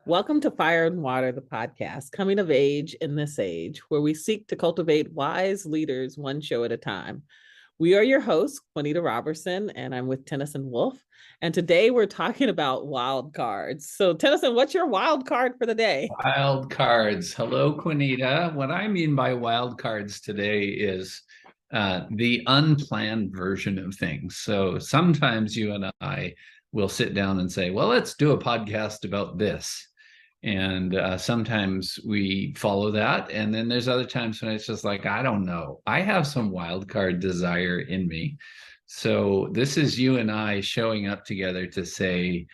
Welcome to Fire and Water, the podcast, coming of age in this age, where we seek to cultivate wise leaders one show at a time. We are your hosts, Juanita Robertson, and I'm with Tennyson Wolf. And today we're talking about wild cards. So, Tennyson, what's your wild card for the day? Wild cards. Hello, Quinita. What I mean by wild cards today is the unplanned version of things. So sometimes you and I will sit down and say, well, let's do a podcast about this. And sometimes we follow that. And then there's other times when it's just like, I don't know. I have some wild card desire in me. So this is you and I showing up together to say,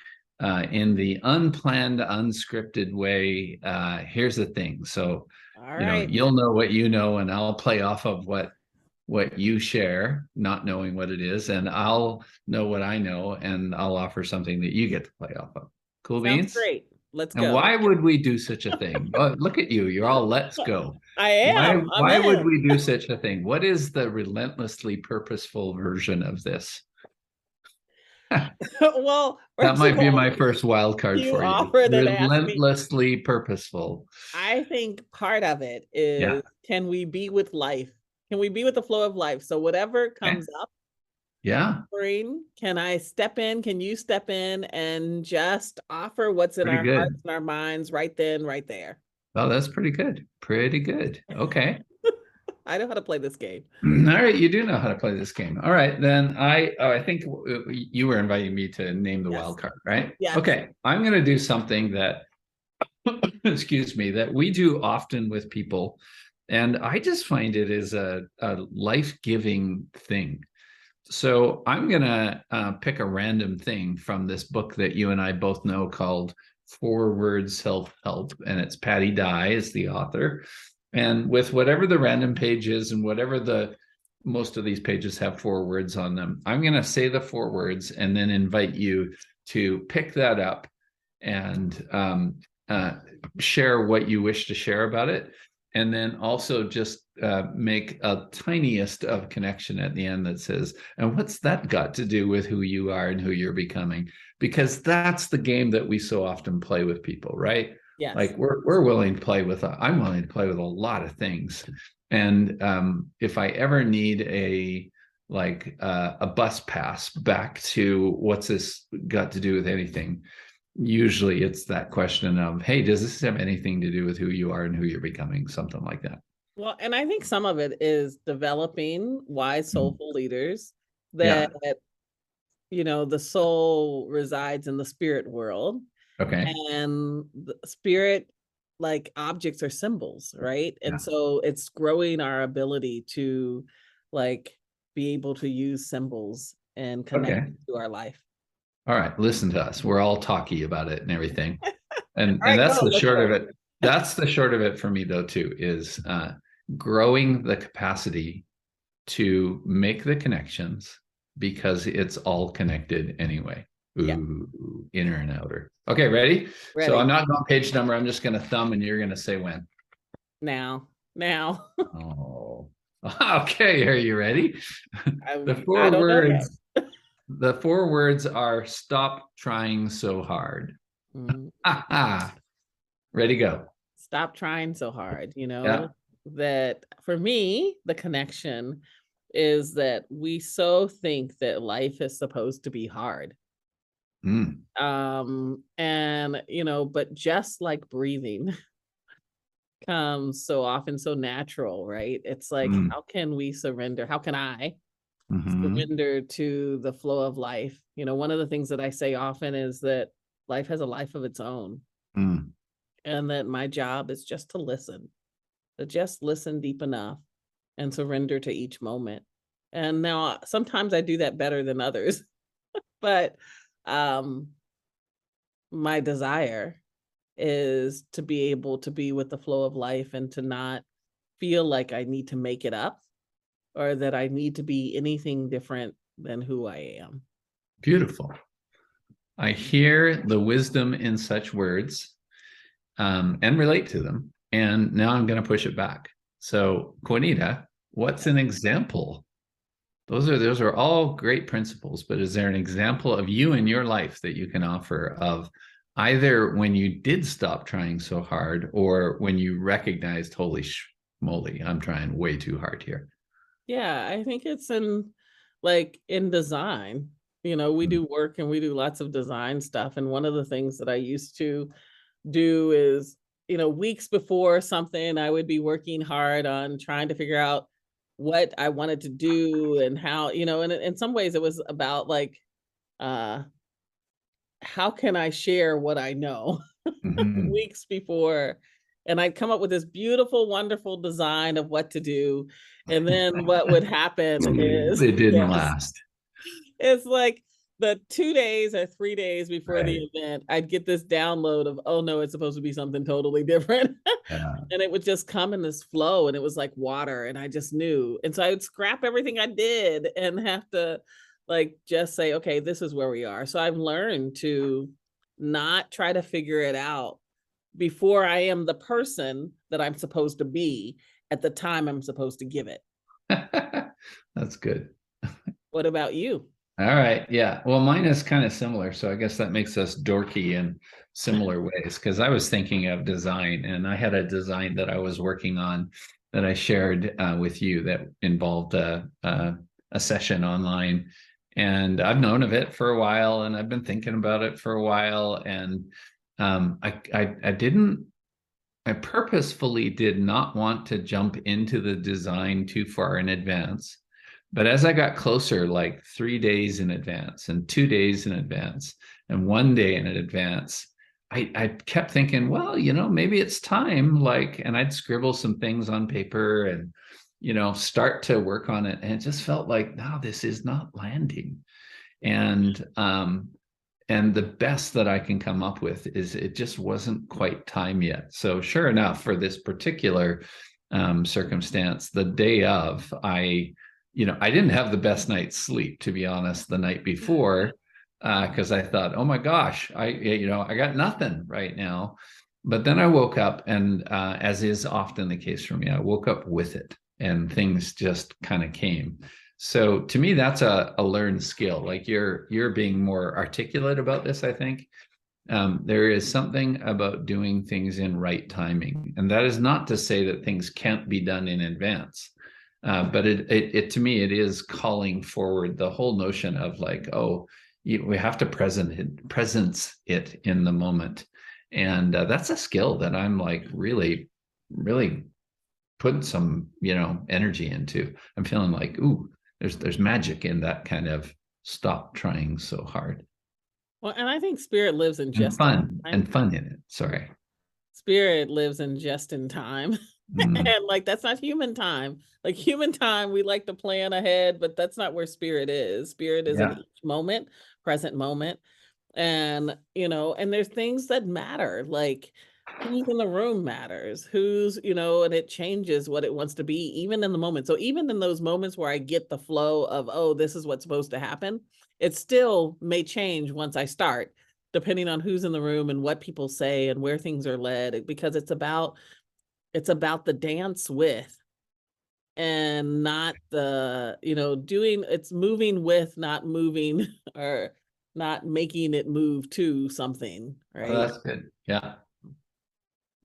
in the unplanned, unscripted way, here's the thing. So, All right. you'll know what you know, and I'll play off of what you share, not knowing what it is, and I'll know what I know, and I'll offer something that you get to play off of. Cool Sounds beans? great. Let's And go. why would we do such a thing? Oh, look at you. You're all let's go. I am. Why would we do such a thing? What is the relentlessly purposeful version of this? Well, That might be my first wild card you for you. offered and asked me. Relentlessly purposeful. I think part of it is, can we be with life? Can we be with the flow of life? So whatever comes up, Yeah. can I step in? Can you step in and just offer what's in our hearts and our minds right then, right there? Oh, that's pretty good. Pretty good. Okay. I know how to play this game. All right, you do know how to play this game. All right, then I think you were inviting me to name the wild card, right? Yeah. Okay, I'm going to do something that, excuse me, that we do often with people, and I just find it is a life-giving thing. So I'm going to pick a random thing from this book that you and I both know called 4 Words Self-Help, and it's Patty Dye is the author. And with whatever the random page is and whatever most of these pages have 4 words on them, I'm going to say the 4 words and then invite you to pick that up and share what you wish to share about it. And then also just make a tiniest of connection at the end that says, and what's that got to do with who you are and who you're becoming? Because that's the game that we so often play with people, right? Yes. Like we're willing to play with, I'm willing to play with a lot of things. And if I ever need a bus pass back to what's this got to do with anything, usually it's that question of, hey, does this have anything to do with who you are and who you're becoming? Something like that. Well, and I think some of it is developing wise, soulful leaders that, the soul resides in the spirit world. Okay. And the spirit, like objects are symbols, right? And so it's growing our ability to be able to use symbols and connect to our life. All right, listen to us. We're all talky about it and everything. And that's the short of it. That's the short of it for me, though, too, is growing the capacity to make the connections because it's all connected anyway. Ooh, inner and outer. Okay, ready? So I'm not on page number. I'm just going to thumb and you're going to say when. Now. Oh, okay. Are you ready? The 4 words. The 4 words are stop trying so hard. Ready, go. Stop trying so hard. That for me, the connection is that we so think that life is supposed to be hard. But just like breathing comes so often so natural, right? It's like, how can we surrender? How can I surrender to the flow of life? One of the things that I say often is that life has a life of its own. And that my job is just to listen deep enough and surrender to each moment. And now sometimes I do that better than others, but my desire is to be able to be with the flow of life and to not feel like I need to make it up or that I need to be anything different than who I am. Beautiful. I hear the wisdom in such words and relate to them. And now I'm going to push it back. So, Juanita, what's an example? Those are all great principles, but is there an example of you in your life that you can offer of either when you did stop trying so hard or when you recognized, holy moly, I'm trying way too hard here? Yeah, I think it's in like in design. You know, we Mm. do work and we do lots of design stuff. And one of the things that I used to do is, you know, weeks before something, I would be working hard on trying to figure out what I wanted to do and how, you know, and in some ways it was about like, uh, how can I share what I know Mhm. weeks before? And I'd come up with this beautiful, wonderful design of what to do. And then what would happen is, It didn't yes, last. it's like the 2 days or 3 days before the Right. event, I'd get this download of, "Oh, no, it's supposed to be something totally different." Yeah. And it would just come in this flow, and it was like water, and I just knew. And so I would scrap everything I did and have to, like, just say, "Okay, this is where we are." So I've learned to not try to figure it out before I am the person that I'm supposed to be at the time I'm supposed to give it. That's good. What about you? All right. Yeah. Well, mine is kind of similar. So I guess that makes us dorky in similar ways because I was thinking of design and I had a design that I was working on that I shared with you that involved a session online. And I've known of it for a while and I've been thinking about it for a while. And I didn't, I purposefully did not want to jump into the design too far in advance. But as I got closer, like 3 days in advance and 2 days in advance and one day in advance, I kept thinking, well, maybe it's time. Like, and I'd scribble some things on paper and, start to work on it. And it just felt like, no, this is not landing. And the best that I can come up with is it just wasn't quite time yet. So sure enough, for this particular circumstance, the day of, I didn't have the best night's sleep, to be honest, the night before, because I thought, oh my gosh, I got nothing right now. But then I woke up, and as is often the case for me, I woke up with it, and things just kind of came. So to me, that's a learned skill. Like you're being more articulate about this, I think. There is something about doing things in right timing. And that is not to say that things can't be done in advance. But it to me, it is calling forward the whole notion of like, oh, we have to presence it in the moment. And that's a skill that I'm like really, really putting some, energy into. I'm feeling like, ooh, there's magic in that kind of stop trying so hard. Well, and I think spirit lives in And just in fun time. and fun in it. Sorry. Spirit lives in just in time. Mm, And like that's not human time. Like human time, we like to plan ahead, but that's not where spirit is. Spirit is in yeah. each moment, present moment. And, you know, and there's things that matter, like who's in the room matters, and it changes what it wants to be, even in the moment. So even in those moments where I get the flow of, oh, this is what's supposed to happen, it still may change once I start, depending on who's in the room and what people say and where things are led, because it's about the dance with and not the, doing it's moving with, not moving or not making it move to something, Oh, right? that's good. Yeah. Yeah.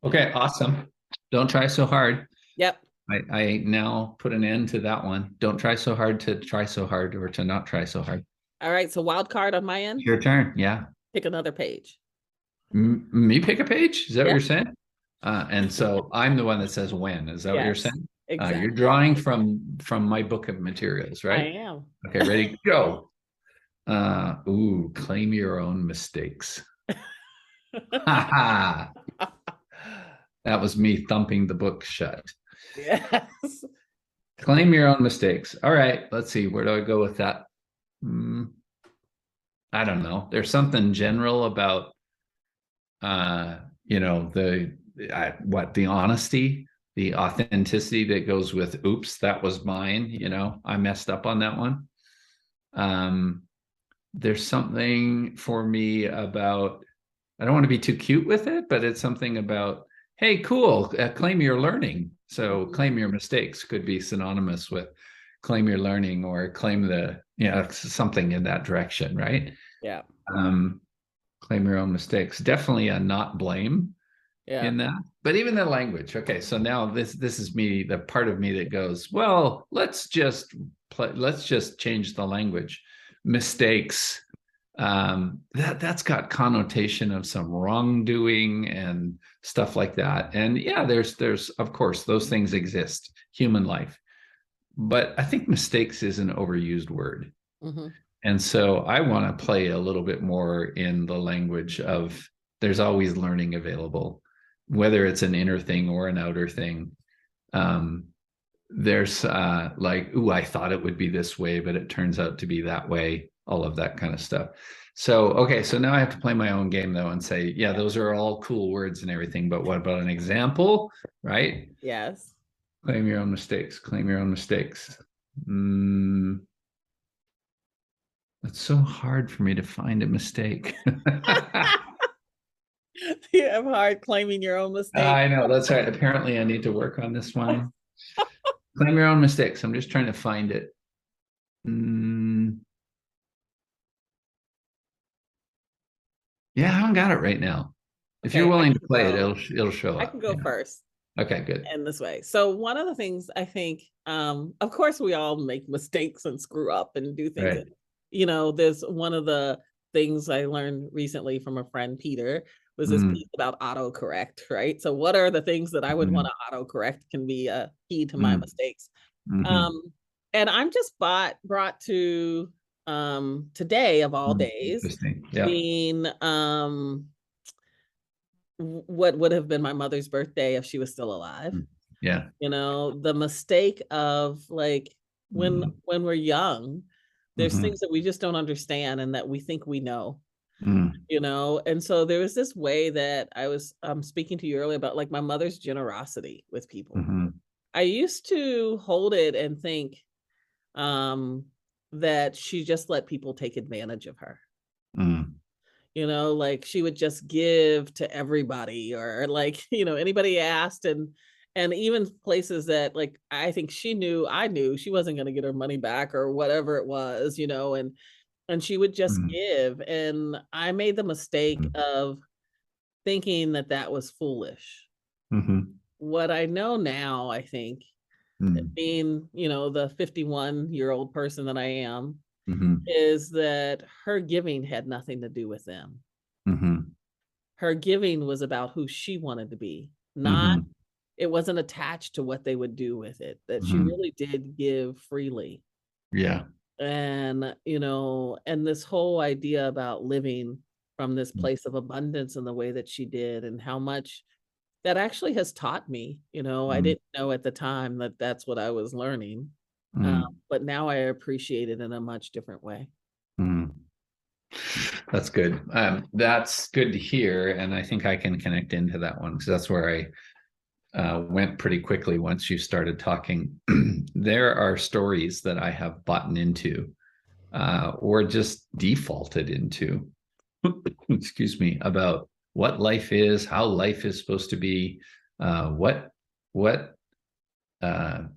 Okay. Awesome. Don't try so hard. Yep. I now put an end to that one. Don't try so hard to try so hard or to not try so hard. All right. So wild card on my It's end, your turn. Yeah. pick another page. Me pick a page? Is that what Yep. you're saying? And so I'm the one that says when. Is that what you're Yes, saying? You're exactly. drawing from my book of materials, I right? am. Okay, ready, go. Claim your own mistakes. Ha ha. That was me thumping the book shut. Yes. Claim your own mistakes. All right, let's see. Where do I go with that? Hmm, I don't know. There's something general about the honesty, the authenticity that goes with oops, that was mine, I messed up on that one. Um there's something for me about, I don't want to be too cute with it, but it's something about, hey, cool, claim your learning. So Mhm. claim your mistakes could be synonymous with claim your learning or claim something in that direction, right? Yeah. Um, Claim your own mistakes. Definitely a not blame Yeah. in that. But even the language. Okay, so now this is me, the part of me that goes, well, let's just change the language. Mistakes. That's got connotation of some wrongdoing and stuff like that. And yeah, there's of course those things exist, human life. But I think mistakes is an overused word. Mm-hmm. And so I want to play a little bit more in the language of there's always learning available, whether it's an inner thing or an outer thing. There's like, ooh, I thought it would be this way, but it turns out to be that way, all of that kind of stuff. So, okay, so now I have to play my own game though and say, yeah, those are all cool words and everything, but what about an example, right? Yes. Claim your own mistakes, claim your own mistakes. It's so hard for me to find a mistake. You have hard claiming your own mistakes. I know, that's right. Apparently I need to work on this one. Claim your own mistakes. I'm just trying to find it. Yeah, I haven't got it right now. If Okay, you're willing to play it, it'll show up. I can go first. Okay, good. In this way. So one of the things I think, of course, we all make mistakes and screw up and do things. Right. You know, there's one of the things I learned recently from a friend, Peter, was this piece about autocorrect, right? So what are the things that I would want to autocorrect can be a key to my mistakes. And I'm just brought to today of all days being what would have been my mother's birthday if she was still alive. Yeah. You know, the mistake of like when we're young, there's things that we just don't understand and that we think we know. You know, and so there was this way that I was speaking to you earlier about like my mother's generosity with people. I used to hold it and think that she just let people take advantage of her. You know, like she would just give to everybody, or like, you know, anybody asked, and even places that like I think I knew she wasn't going to get her money back or whatever it was, you know, and she would just give. And I made the mistake of thinking that that was foolish. What I know now, I think, being, you know, the 51-year-old person that I am, is that her giving had nothing to do with them. Her giving was about who she wanted to be, not, it wasn't attached to what they would do with it, that she really did give freely. Yeah. And, you know, and this whole idea about living from this place of abundance in the way that she did, and how much that actually has taught me, you know, I didn't know at the time that that's what I was learning. But now I appreciate it in a much different way. That's good. That's good to hear. And I think I can connect into that one because that's where I went pretty quickly once you started talking. There are stories that I have bought into or just defaulted into, excuse me, about what life is, how life is supposed to be, what a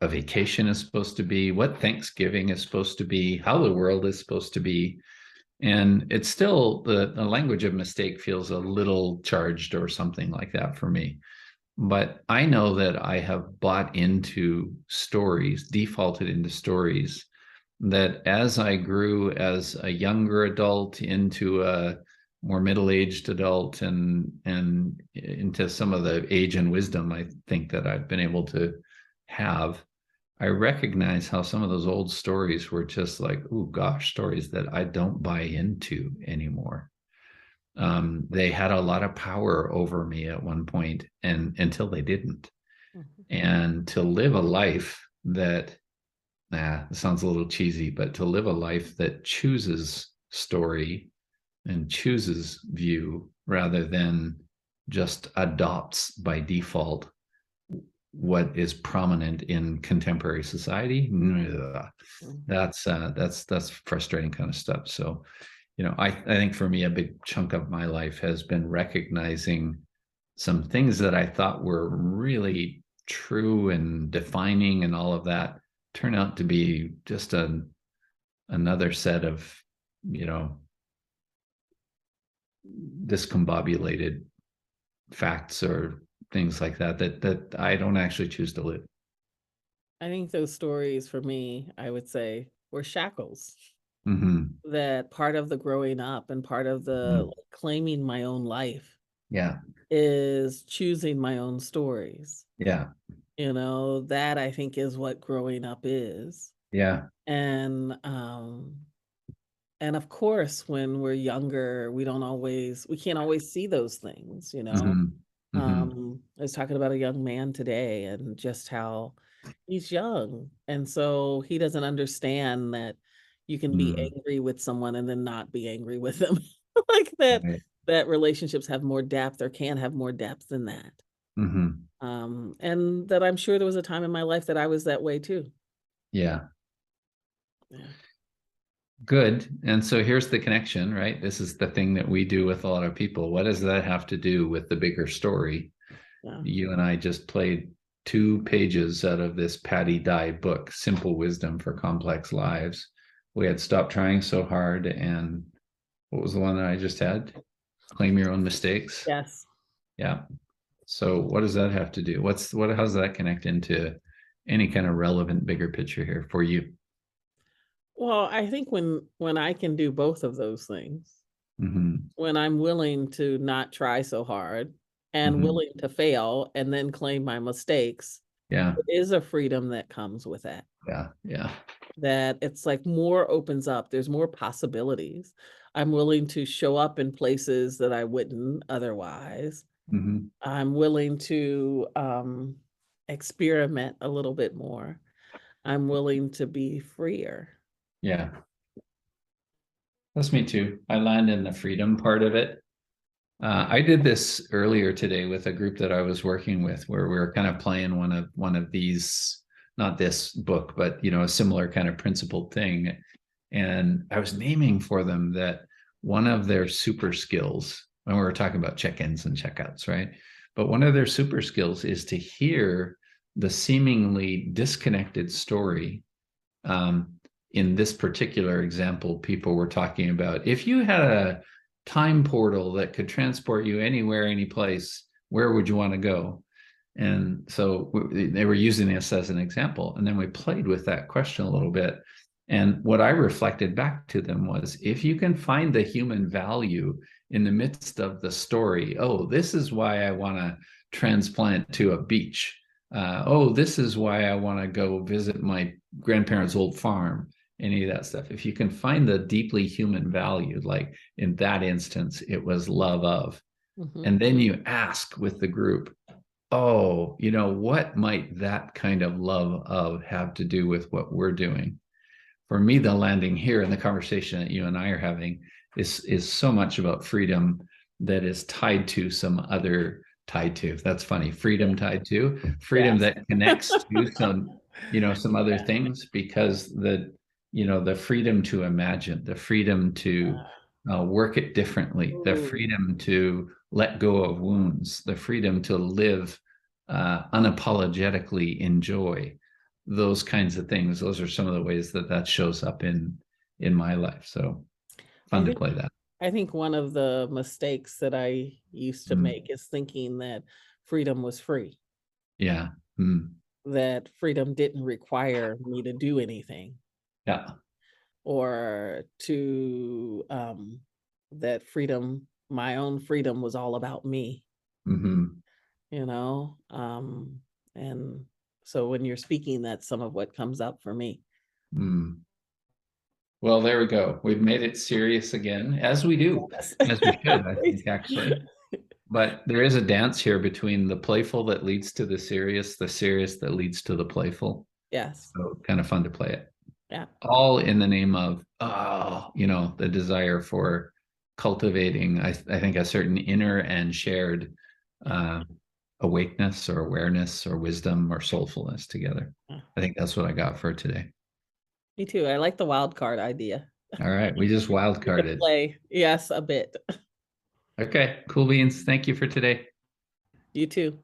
vacation is supposed to be, what Thanksgiving is supposed to be, how the world is supposed to be. And it's still, the language of mistake feels a little charged or something like that for me. But I know that I have bought into stories, defaulted into stories, that as I grew as a younger adult into a more middle-aged adult and into some of the age and wisdom I think that I've been able to have, I recognize how some of those old stories were just like, oh gosh, stories that I don't buy into anymore. They had a lot of power over me at one point, and until they didn't. And to live a life that, it sounds a little cheesy, but to live a life that chooses story and chooses view rather than just adopts by default what is prominent in contemporary society, that's frustrating kind of stuff. So, you know, I think for me, a big chunk of my life has been recognizing some things that I thought were really true and defining and all of that turn out to be just another set of, you know, discombobulated facts or things like that I don't actually choose to live. I think those stories for me, I would say, were shackles. That part of the growing up and part of the claiming my own life Yeah. is choosing my own stories. Yeah. That I think is what growing up is. Yeah. And of course, when we're younger, we can't always see those things. I was talking about a young man today and just how he's young. And so he doesn't understand that you can be angry with someone and then not be angry with them. Like that, Right. that relationships have more depth or can have more depth than that. And that I'm sure there was a time in my life that I was that way too. Yeah. Yeah. Good. And so here's the connection, right? This is the thing that we do with a lot of people. What does that have to do with the bigger story? Yeah. You and I just played 2 pages out of this Patty Dye book, Simple Wisdom for Complex Lives. We had Stopped Trying So Hard, and what was the one that I just had? Claim Your Own Mistakes. Yes. Yeah. So what does that have to do? How does that connect into any kind of relevant bigger picture here for you? Well, I think when I can do both of those things, when I'm willing to not try so hard and willing to fail and then claim my mistakes, Yeah. there is a freedom that comes with that. Yeah. Yeah. That it's like more opens up. There's more possibilities. I'm willing to show up in places that I wouldn't otherwise. I'm willing to experiment a little bit more. I'm willing to be freer. Yeah. That's me too. I land in the freedom part of it. I did this earlier today with a group that I was working with, where we were kind of playing one of these, not this book, but a similar kind of principled thing. And I was naming for them that one of their super skills, and we were talking about check-ins and checkouts, right? But one of their super skills is to hear the seemingly disconnected story. In this particular example, people were talking about, if you had a time portal that could transport you anywhere, any place, where would you want to go? And so they were using this as an example. And then we played with that question a little bit. And what I reflected back to them was, if you can find the human value in the midst of the story, oh, this is why I want to transplant to a beach. Oh, this is why I want to go visit my grandparents' old farm. Any of that stuff. If you can find the deeply human value, like in that instance, it was love of. And then you ask with the group, oh, what might that kind of love of have to do with what we're doing? For me, the landing here in the conversation that you and I are having is so much about freedom that is tied to some other tied to. That's funny. Freedom tied to freedom that connects to some other things, because the freedom to imagine, the freedom to work it differently, the freedom to let go of wounds, the freedom to live unapologetically enjoy those kinds of things. Those are some of the ways that shows up in my life. So fun to play that. I think one of the mistakes that I used to make is thinking that freedom was free. Yeah. That freedom didn't require me to do anything. Yeah. Or to that freedom, my own freedom was all about me. And so when you're speaking, that's some of what comes up for me. Well, there we go. We've made it serious again, as we do, as we should, I think, actually. But there is a dance here between the playful that leads to the serious that leads to the playful. Yes. So kind of fun to play it. Yeah. All in the name of, the desire for cultivating, I think, a certain inner and shared awakeness or awareness or wisdom or soulfulness together. I think that's what I got for today. Me too. I like the wild card idea. All right. We just wild carded. Play. Yes, a bit. Okay. Cool beans. Thank you for today. You too.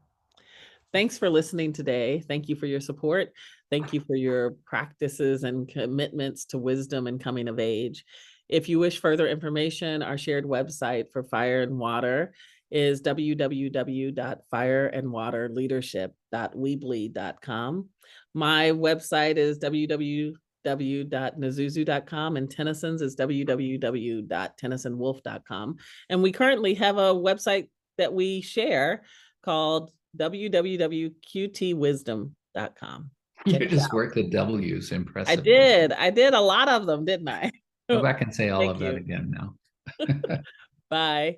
Thanks for listening today. Thank you for your support. Thank you for your practices and commitments to wisdom and coming of age. If you wish further information, our shared website for Fire and Water is www.fireandwaterleadership.weebly.com. My website is www.nazuzu.com, and Tennyson's is www.tennysonwolf.com. And we currently have a website that we share called www.qtwisdom.com. You just worked the W's impressively. I did a lot of them, didn't I? Go back and say all Thank of that you. again now. Bye.